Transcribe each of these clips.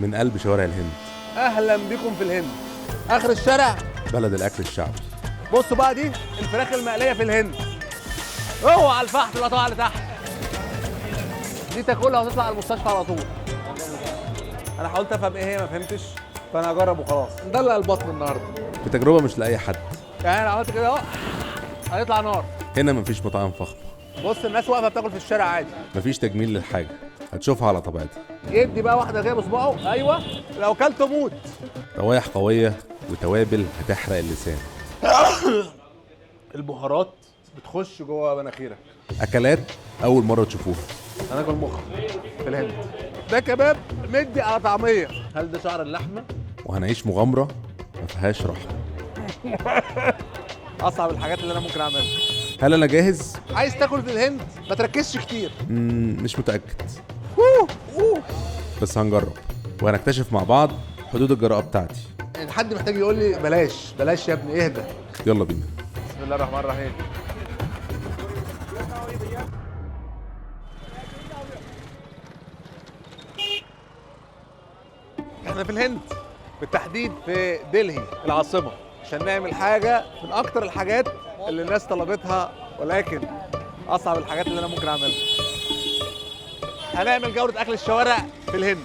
من قلب شوارع الهند. اهلا بكم في الهند، اخر الشارع، بلد الاكل الشعبي. بصوا بقى دي الفراخ المقليه في الهند. اوعى على الفحم تبقى طالعه لتحت، دي تاكلها وتطلع على المستشفى على طول. انا حاولت افهم ايه هي ما فهمتش، فانا هجرب وخلاص. ندلع البطن النهارده بتجربه مش لاي حد. يعني انا عملت كده اهو هيطلع نار. هنا مفيش مطاعم فخمه. بص الناس واقفه بتاكل في الشارع عادي، مفيش تجميل للحاجه، هتشوفها على طبيعتها. يدي بقى واحده كده بصباعه، ايوه لو اكلته موت. روايح قويه وتوابل هتحرق اللسان. البهارات بتخش جوه مناخيرك. اكلات اول مره تشوفوها. هناكل مخ في الهند. ده كباب مدي على طعميه. هل ده شعر اللحمه؟ وهنعيش مغامره ما فيهاش رحمه. اصعب الحاجات اللي انا ممكن اعملها. هل انا جاهز؟ عايز تاكل في الهند ما تركزش كتير. مش متاكد، أوه. بس هنجرب وهنكتشف مع بعض حدود الجراءه بتاعتي. يعني حد محتاج يقول لي بلاش بلاش يا ابني اهدى. يلا بينا. بسم الله الرحمن الرحيم. احنا في الهند، بالتحديد في دلهي العاصمة، عشان نعمل حاجة من أكتر الحاجات اللي الناس طلبتها، ولكن أصعب الحاجات اللي أنا ممكن أعملها. هنعمل جولة أكل الشوارع في الهند.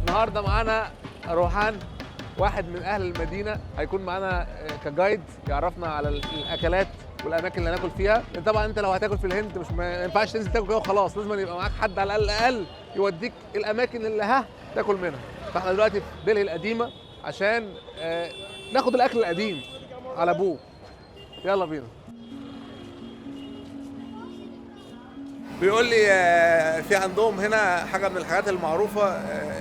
النهارده معانا روحان، واحد من أهل المدينة، هيكون معانا كجايد يعرفنا على الأكلات والاماكن اللي هناكل فيها. لان طبعا انت لو هتاكل في الهند مش ما ينفعش تنزل تاكل كده وخلاص، لازم يبقى معاك حد على الاقل يوديك الاماكن اللي تاكل منها. فاحنا دلوقتي في دلهي القديمه عشان ناخد الاكل القديم على ابوه. يلا بينا. بيقول لي في عندهم هنا حاجه من الحاجات المعروفه،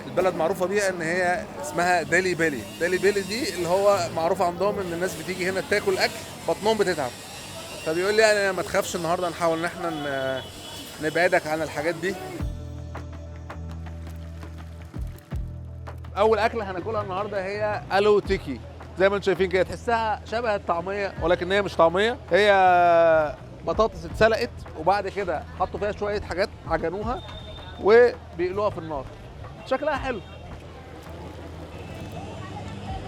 البلد معروفه بيها، ان هي اسمها ديلي بيلي. ديلي بيلي دي اللي هو معروف عندهم ان الناس بتيجي هنا تاكل اكل بطنهم بتتعب. فبيقول لي يعني ما تخافش، النهارده نحاول ان احنا نبعدك عن الحاجات دي. اول اكله هناكلها النهارده هي الو تيكي. زي ما انتم شايفين كده تحسها شبه الطعميه، ولكن هي مش طعميه، هي بطاطس اتسلقت وبعد كده حطوا فيها شويه حاجات عجنوها وبيقلوها في النار. شكلها حلو.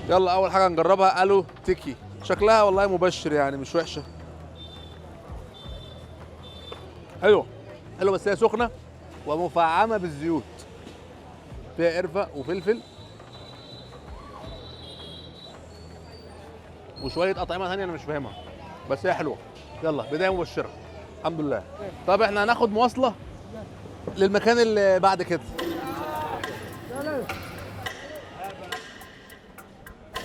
يلا اول حاجه نجربها الو تيكي. شكلها والله مبشر يعني، مش وحشه. حلوه حلوه، بس هي سخنه ومفعمه بالزيوت، فيها قرفه وفلفل وشويه اطعمه ثانيه انا مش فاهمها، بس هي حلوه. يلا بدايه مبشره الحمد لله. طب احنا هناخد مواصله للمكان اللي بعد كده.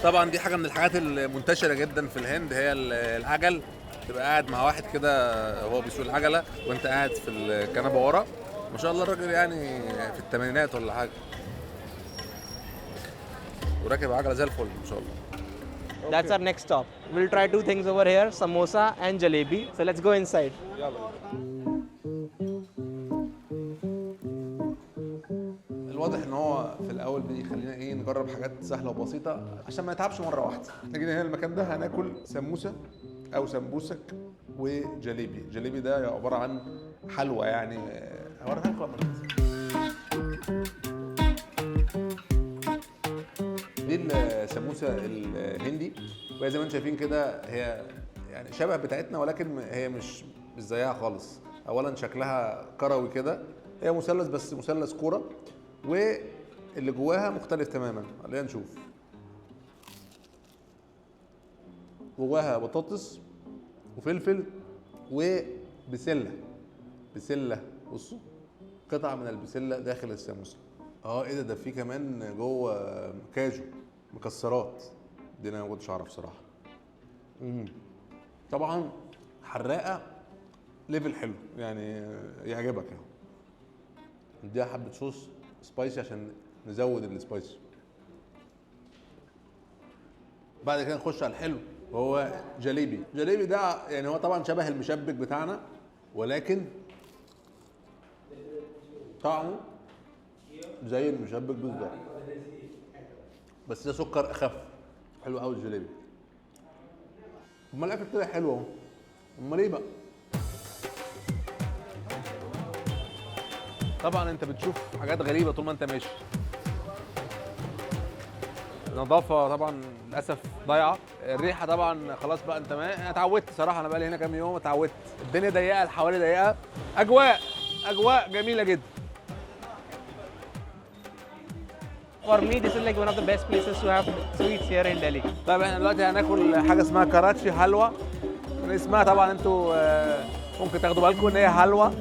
طبعا دي حاجه من الحاجات المنتشره جدا في الهند، هي العجل. تبقى قاعد مع واحد كده هو بيسوق العجله وانت قاعد في الكنبه ورا. ما شاء الله الراجل يعني في الثمانينات ولا حاجه، وراكب عجله زي الفل ما شاء الله. That's our next stop. We'll try two things over here, samosa and jalebi. So let's go inside. الواضح ان هو في الاول بيخلينا نجرب حاجات سهله وبسيطه عشان ما نتعبش مره واحده. احنا جينا هنا المكان ده هناكل سموسه او سمبوسك وجليبي. جليبي ده عباره عن حلوى يعني. هوريها لكم. دي السموسه الهندي، وهي زي ما انتم شايفين كده هي يعني شبه بتاعتنا، ولكن هي مش زيها خالص. اولا شكلها كروي كده، هي مثلث بس مثلث كوره، واللي جواها مختلف تماما. خلينا نشوف. جواها بطاطس وفلفل وبسله. بسله، بصوا قطعه من البسله داخل السموسه. ايه ده في كمان جوه كاجو مكسرات. دي انا ما كنتش اعرف صراحه. طبعا حراقه ليفل حلو يعني، يعجبك اهو. نديها حبه صوص سبايسي عشان نزود السبايسي. بعد كده نخش على الحلو وهو جليبي. جليبي ده يعني هو طبعا شبه المشبك بتاعنا، ولكن طعمه زي المشبك بالظبط، بس ده سكر اخف. حلو قوي الجليبي. امال الاكل كده حلو اهو، امال ايه بقى؟ طبعا انت بتشوف حاجات غريبه طول ما انت ماشي. النظافه طبعا للاسف ضايعه، الريحه طبعا خلاص بقى انت انا اتعودت صراحه، انا بقى لي هنا كام يوم اتعودت. الدنيا ضيقه، الحوالي ضيقه، اجواء جميله جدا. For me, this is like one of the best places to have sweets here in Delhi. طيب احنا دلوقتي هناكل حاجه اسمها كراتشي حلوى. من اسمها طبعا انتوا ممكن تاخدوا بالكم ان هي حلوى.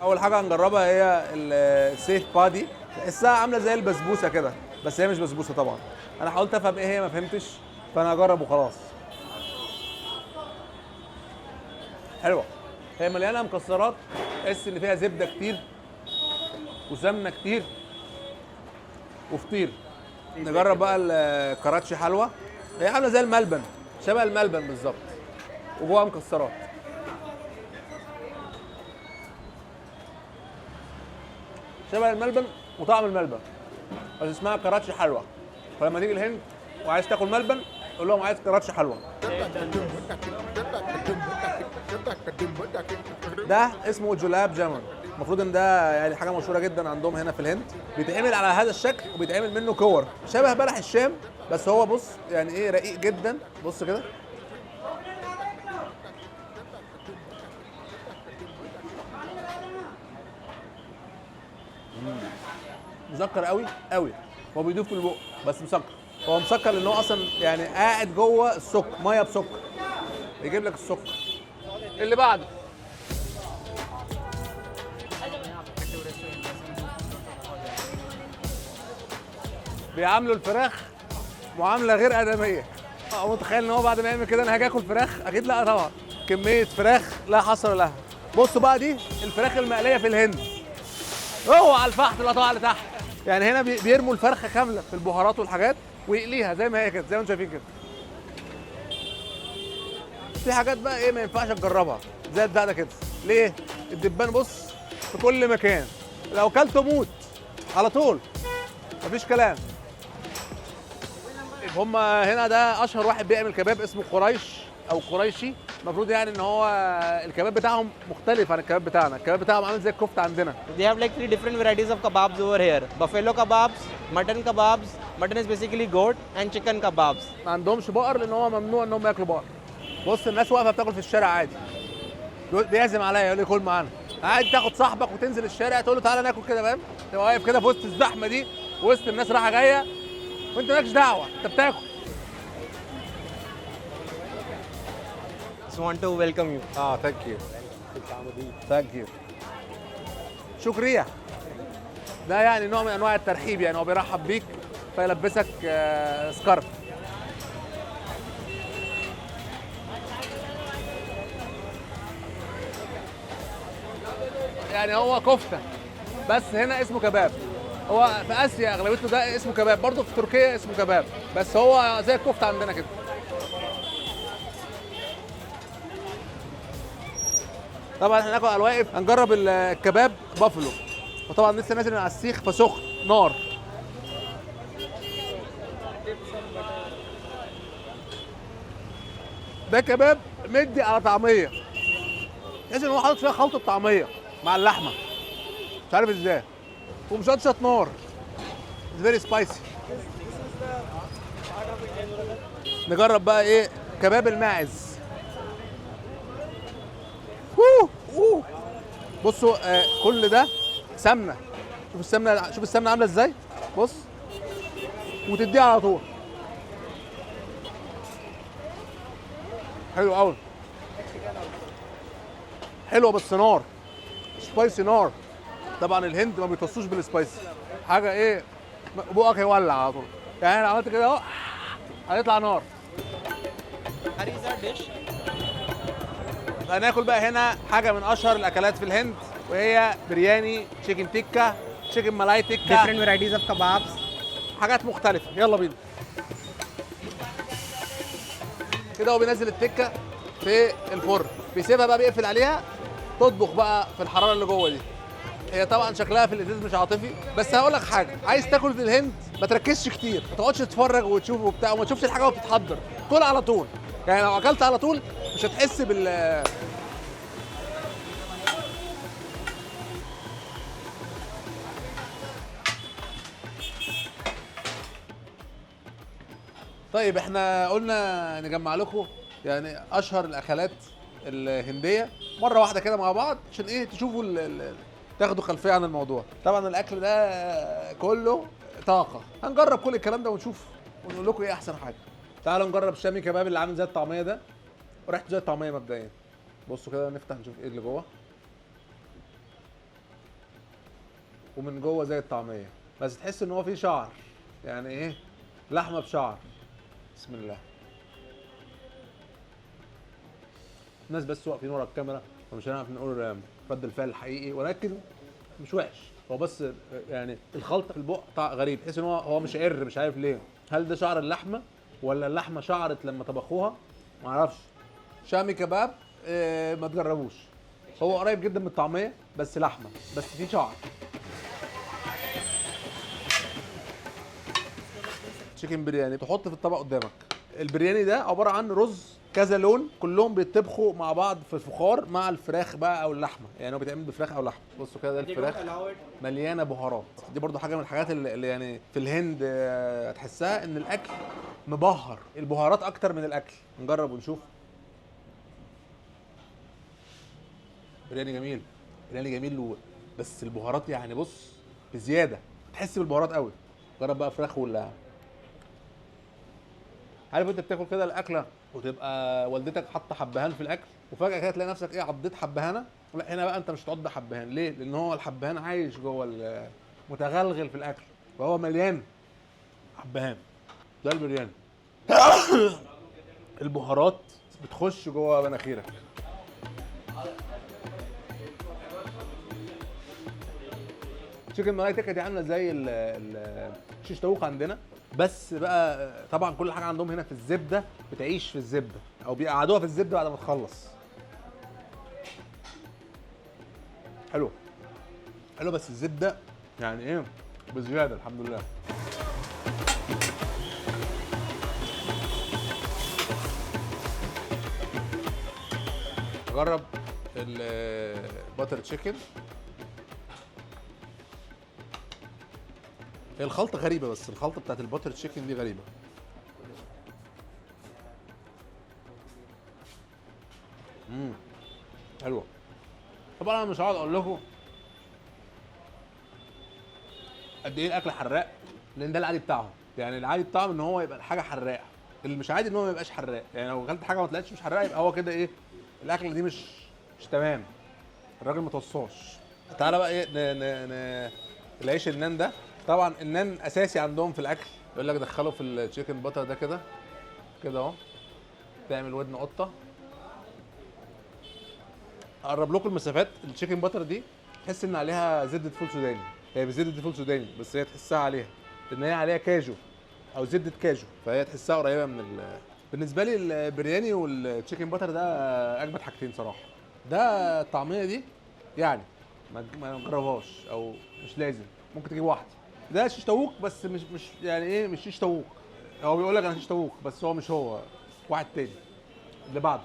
اول حاجه هنجربها هي السيف بادي، تحسها عامله زي البسبوسه كده، بس هي مش بسبوسه طبعا. انا حاولت افهم ايه هي، ما فهمتش، فانا هجرب وخلاص. حلوه، هي مليانه مكسرات، تحس ان فيها زبده كتير وسمنه كتير وفطير. نجرب بقى الكراتشي حلوى، هي عامله زي الملبن، شبه الملبن بالظبط، وجواها مكسرات. شبه الملبن وطعم الملبن، بس اسمها كراتشي حلوى. فلما تيجي الهند وعايز تاكل ملبن قول لهم عايز كراتشي حلوى. ده اسمه جولاب جامون، المفروض ان ده يعني حاجه مشهوره جدا عندهم هنا في الهند، بيتعمل على هذا الشكل وبيتعمل منه كور شبه بلح الشام، بس هو بص يعني ايه رقيق جدا. بص كده، مسكر قوي قوي، هو بيدوب في البق بس مسكر. هو مسكر لان هو اصلا يعني قاعد جوه السكر، ميه بسكر يجيب لك السكر. اللي بعده بيعاملوا الفراخ معامله غير ادميه. متخيل ان هو بعد ما يعمل كده انا هاجي اكل فراخ؟ اكيد لا طبعا، كميه فراخ لا حصر لها. بصوا بقى، دي الفراخ المقليه في الهند، هو على الفحم لا طبعا لتحت. يعني هنا بيرموا الفرخه كامله في البهارات والحاجات ويقليها زي ما هي كده، زي ما انتم شايفين كده. في حاجات بقى ايه ما ينفعش تجربها زي الدقه كده. ليه؟ الدبان بص في كل مكان، لو كلته موت على طول، مفيش كلام. هما هنا ده اشهر واحد بيعمل كباب اسمه قريش او قريشي. المفروض يعني ان هو الكباب بتاعهم مختلف عن الكباب بتاعنا، الكباب بتاعهم عامل زي الكفته عندنا. They have like 3 different varieties of kebabs over here. Buffalo kebabs, mutton kebabs. Mutton is basically goat and chicken kebabs. ما عندهمش بقر لان هو ممنوع ان هم ياكلوا بقر. بص الناس واقفه بتاكل في الشارع عادي، بيعزم عليا يقول لي كل معانا. عادي تاخد صاحبك وتنزل الشارع تقول له تعالى ناكل كده، فاهم؟ تبقى واقف كده في وسط الزحمه دي، وسط الناس رايحه جايه وانت مالكش دعوه، انت بتاكل. Just want to welcome you. ثانك يو. ثانك يو. شكريا. ده يعني نوع من انواع الترحيب، يعني هو بيرحب بيك فيلبسك سكارف. يعني هو كفته بس هنا اسمه كباب. هو في اسيا اغلبيته ده اسمه كباب، برضه في تركيا اسمه كباب، بس هو زي الكفته عندنا كده. طبعا احنا هناكل على الواقف، هنجرب الكباب بافلو، وطبعا لسه نازل من على السيخ فسخن نار. ده كباب مدي على طعميه، تحس ان هو حاطط فيها خلطه طعميه مع اللحمه، مش عارف ازاي، ومشطشط نار. It's very spicy. نجرب بقى ايه كباب الماعز. بصوا كل ده سمنه، شوف السمنه، شوف السمنه عامله ازاي، بص، وتديها على طول. حلو قوي، حلوه بس نار، سبايسي نار. طبعا الهند ما بيتصوش بالسبايسي، حاجه ايه بقك هيولع على طول. يعني انا عملت كده اهو هيطلع نار. هناكل بقى هنا حاجه من اشهر الاكلات في الهند، وهي برياني تشيكن تيكا، تشيكن مالاي تيكا، Different varieties of kebabs. حاجات مختلفه. يلا بينا. كده هو بينزل التكه في الفرن، بيسيبها بقى بيقفل عليها تطبخ بقى في الحراره اللي جوه دي. هي طبعا شكلها في الازاز مش عاطفي، بس هقول لك حاجه، عايز تاكل في الهند ما تركزش كتير، ما تقعدش تتفرج وتشوف وبتاع، وما تشوفش الحاجه وبتتحضر، كل على طول. يعني لو اكلت على طول مش هتحس طيب احنا قلنا نجمع لكم يعني اشهر الاكلات الهنديه مره واحده كده مع بعض عشان ايه تشوفوا تاخدوا خلفيه عن الموضوع. طبعا الاكل ده كله طاقه، هنجرب كل الكلام ده ونشوف ونقول لكم ايه احسن حاجه. تعالوا نجرب الشامي كباب اللي عامل زي الطعميه ده، وريحته زي الطعميه مبدئيا. بصوا كده، نفتح نشوف ايه اللي جوه. ومن جوه زي الطعميه بس تحس ان هو فيه شعر، يعني ايه، لحمه بشعر. بسم الله. الناس بس واقفين ورا الكاميرا فمش هنعرف نقول رد الفعل الحقيقي، ولكن مش وحش. هو بس يعني الخلطه في البق غريب، تحس ان هو مش قر، مش عارف ليه. هل ده شعر اللحمه ولا اللحمه شعرت لما طبخوها؟ معرفش. شامي كباب ما تجربوش، هو قريب جدا من الطعميه بس لحمه، بس فيه شعر. تشيكن برياني تحط في الطبق قدامك. البرياني ده عباره عن رز كذا لون، كلهم بيتطبخوا مع بعض في الفخار مع الفراخ بقى او اللحمه، يعني هو بيتعمل بفراخ او لحمه. بصوا كده، ده الفراخ مليانه بهارات. دي برضو حاجه من الحاجات اللي يعني في الهند هتحسها ان الاكل مبهر، البهارات اكتر من الاكل. نجرب ونشوف. برياني جميل، برياني جميل بس البهارات يعني بص بزياده، تحس بالبهارات قوي. جرب بقى فراخ ولا. عارف انت بتاكل كده الاكله وتبقى والدتك حاطه حبهان في الاكل وفجاه كده تلاقي نفسك ايه، عضيت حبهانه؟ لا، هنا بقى انت مش هتعض حبهان. ليه؟ لان هو الحبهان عايش جوه متغلغل في الاكل فهو مليان حبهان. ده البرياني. البهارات بتخش جوه مناخيرك. تشيكن ملاي تكه دي عامله زي الشيش طاووق عندنا، بس بقى طبعا كل حاجه عندهم هنا في الزبده، بتعيش في الزبده او بيقعدوها في الزبده بعد ما تخلص. حلو حلو، بس الزبده يعني ايه بزياده. الحمد لله. جرب الباتر تشيكن. هي الخلطه غريبه، بس الخلطه بتاعت الباتر تشيكن دي غريبه. حلوه. طبعا انا مش هقعد اقول لكم قد ايه الاكل حراق، لان ده العادي بتاعهم. يعني العادي بتاعهم ان هو يبقى الحاجه حراقه، اللي مش عادي ان هو ما يبقاش حراق. يعني لو اكلت حاجه ما طلعتش مش حراقه يبقى هو كده ايه، الاكله دي مش تمام، الراجل ما توصاش. تعالى بقى ايه العيش النان ده. طبعا النان اساسي عندهم في الاكل، يقول لك دخله في التشيكن باتر ده كده كده اهو، تعمل ودن قطه. اقرب لكم المسافات. التشيكن باتر دي تحس ان عليها زبده فول سوداني، هي بزبده فول سوداني بس هي تحسها عليها لان هي عليها كاجو او زبده كاجو، فهي تحسها قريبه من بالنسبه لي البرياني والتشيكن باتر ده اجمد حاجتين صراحه. ده الطعميه دي يعني ما نجربهاش او مش لازم، ممكن تجيب واحده. ده شيش طاووق بس مش يعني ايه، مش شيش طاووق. هو بيقول لك انا شيش طاووق بس هو مش هو، واحد تاني. اللي بعده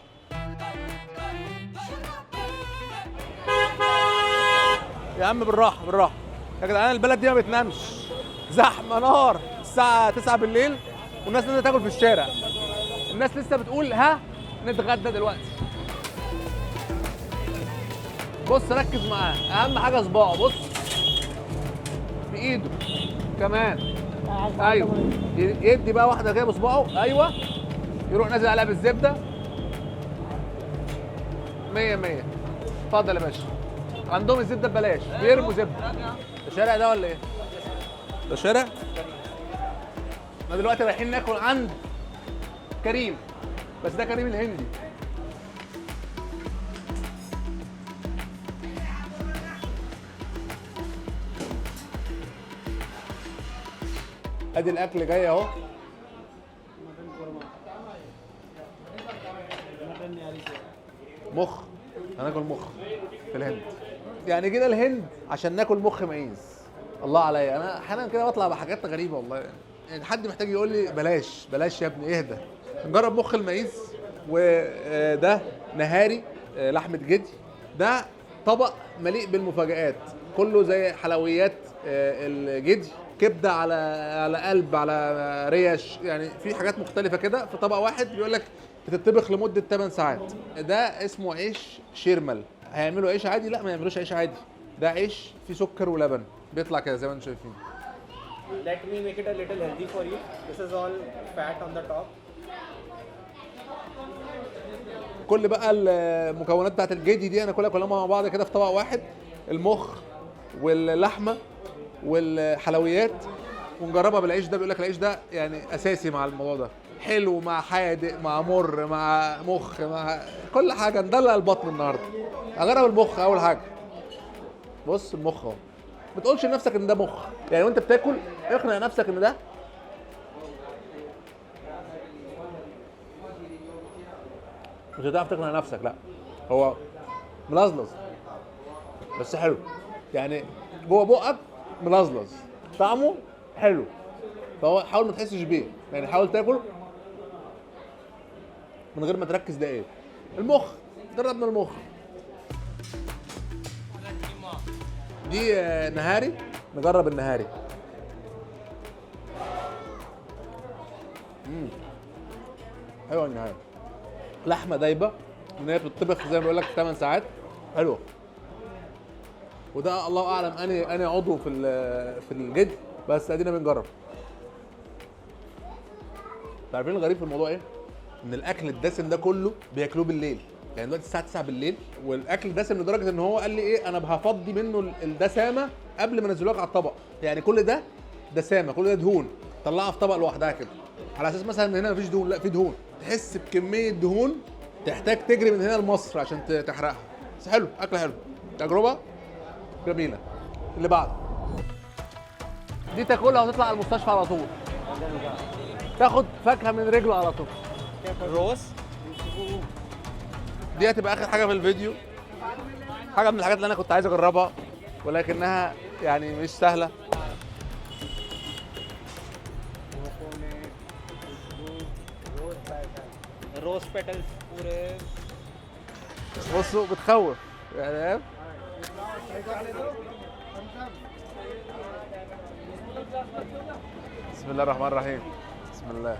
يا عم بالراحه بالراحه يا جدعان، البلد دي ما بتنامش، زحمه نار. الساعه 9 بالليل والناس لسه تاكل في الشارع، الناس لسه بتقول ها نتغدى دلوقتي. بص ركز معاه، اهم حاجه صباعه. بص في ايده كمان، ايوه يدي بقى واحده كده بصباعه، ايوه يروح نازل عليها بالزبده. 100 100. اتفضل يا باشا. عندهم الزبده ببلاش، بيرموا زبده. ده شارع ده ولا ايه؟ ده شارع؟ احنا دلوقتي رايحين ناكل عند كريم، بس ده كريم الهندي. ادي الاكل جاي اهو. مخ، هناكل مخ في الهند. يعني كده الهند عشان ناكل مخ معيز. الله عليا، انا احيانا كده بطلع بحاجات غريبه والله. يعني حد محتاج يقول لي بلاش بلاش يا ابني اهدى. نجرب مخ المعيز. وده نهاري لحمه جدي. ده طبق مليء بالمفاجآت، كله زي حلويات الجدي، كبده على قلب على ريش، يعني في حاجات مختلفه كده في طبق واحد. بيقول لك بتطبخ لمده 8 ساعات. ده اسمه عيش شيرمل. هيعملوا عيش عادي؟ لا، ما يعملوش عيش عادي، ده عيش فيه سكر ولبن، بيطلع كده زي ما انتم شايفين. Let me make it a little healthy for you. This is all fat on the top. كل بقى المكونات بتاعت الجدي دي انا كلها مع بعض كده في طبق واحد، المخ واللحمه والحلويات، ونجربها بالعيش ده. بيقول لك العيش ده يعني اساسي مع الموضوع ده، حلو مع حادق مع مر مع مخ مع كل حاجه. ندلع البطن النهارده. اجرب المخ اول حاجه. بص المخ اهو، ما تقولش لنفسك ان ده مخ، يعني وانت بتاكل اقنع نفسك ان ده مش هتعرف تقنع نفسك. لا، هو ملزلز بس حلو، يعني جوه بقك ملزلز، طعمه حلو. فهو حاول ما تحسش بيه، يعني حاول تاكل من غير ما تركز ده ايه. المخ، جربنا المخ. دي نهاري، نجرب النهاري. حلوه النهاري، لحمه دايبه ان هي بتطبخ زي ما بقول لك 8 ساعات، حلوه. وده الله اعلم اني عضو في الجد، بس ادينا بنجرب. عارفين الغريب في الموضوع ايه؟ ان الاكل الدسم ده كله بياكلوه بالليل، يعني دلوقتي الساعه 9 بالليل والاكل دسم لدرجه ان هو قال لي ايه، انا هفضي منه الدسامه قبل ما انزله لك على الطبق. يعني كل ده دسامه، كل ده دهون، طلعها في طبق لوحدها كده، على اساس مثلا ان هنا مفيش دهون. لا، في دهون، تحس بكميه دهون تحتاج تجري من هنا لمصر عشان تحرقها. بس حلو، اكل حلو، تجربه جميله. اللي بعده دي تاكلها وتطلع على المستشفى على طول، تاخد فاكهه من رجله على طول. Rose. دي هتبقى اخر حاجه في الفيديو، حاجه من الحاجات اللي انا كنت عايز اجربها ولكنها يعني مش سهله. Rose petals पूरे. بصوا بتخوف يعني. بسم الله الرحمن الرحيم. بسم الله.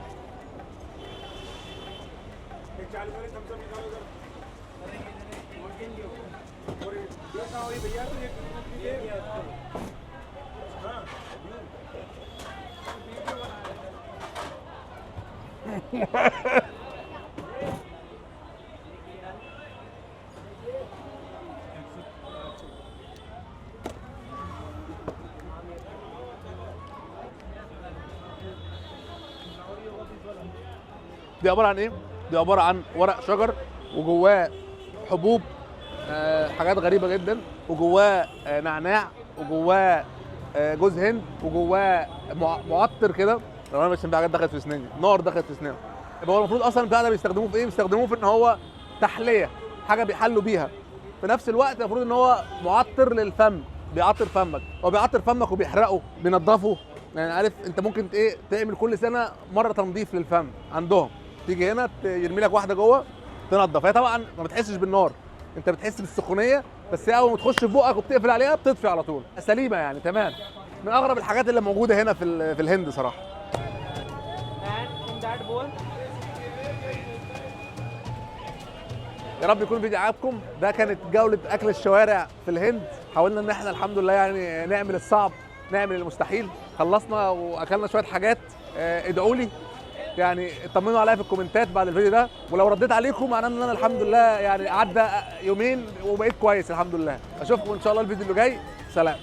دي عباره عن ايه؟ دي عباره عن ورق شجر وجواه حبوب، حاجات غريبه جدا، وجواه نعناع، وجواه جوز هند، وجواه معطر كده. لو انا مش في حاجات دخلت في اسناني، نار دخلت في اسناني. يبقى هو المفروض اصلا البتاع ده بيستخدموه في ايه؟ بيستخدموه في ان هو تحليه، حاجه بيحلوا بيها. في نفس الوقت المفروض ان هو معطر للفم، بيعطر فمك. هو بيعطر فمك وبيحرقه، بينضفه. يعني عارف انت ممكن ايه تعمل كل سنه مره تنظيف للفم عندهم، تيجي هنا يرمي لك واحده جوه تنضف. هي طبعا ما بتحسش بالنار، انت بتحس بالسخونيه بس، هي اول ما تخش في بقك وبتقفل عليها بتطفي على طول، سليمه يعني تمام. من اغرب الحاجات اللي موجوده هنا في الهند صراحه. And in that bowl. يا رب يكون فيديو عجبكم. ده كانت جوله اكل الشوارع في الهند. حاولنا ان احنا الحمد لله يعني نعمل الصعب، نعمل المستحيل. خلصنا واكلنا شويه حاجات. ادعوا لي يعني، اطمنوا عليا في الكومنتات بعد الفيديو ده، ولو رديت عليكم معناه ان انا الحمد لله يعني عدى يومين وبقيت كويس الحمد لله. اشوفكم ان شاء الله الفيديو اللي جاي. سلام.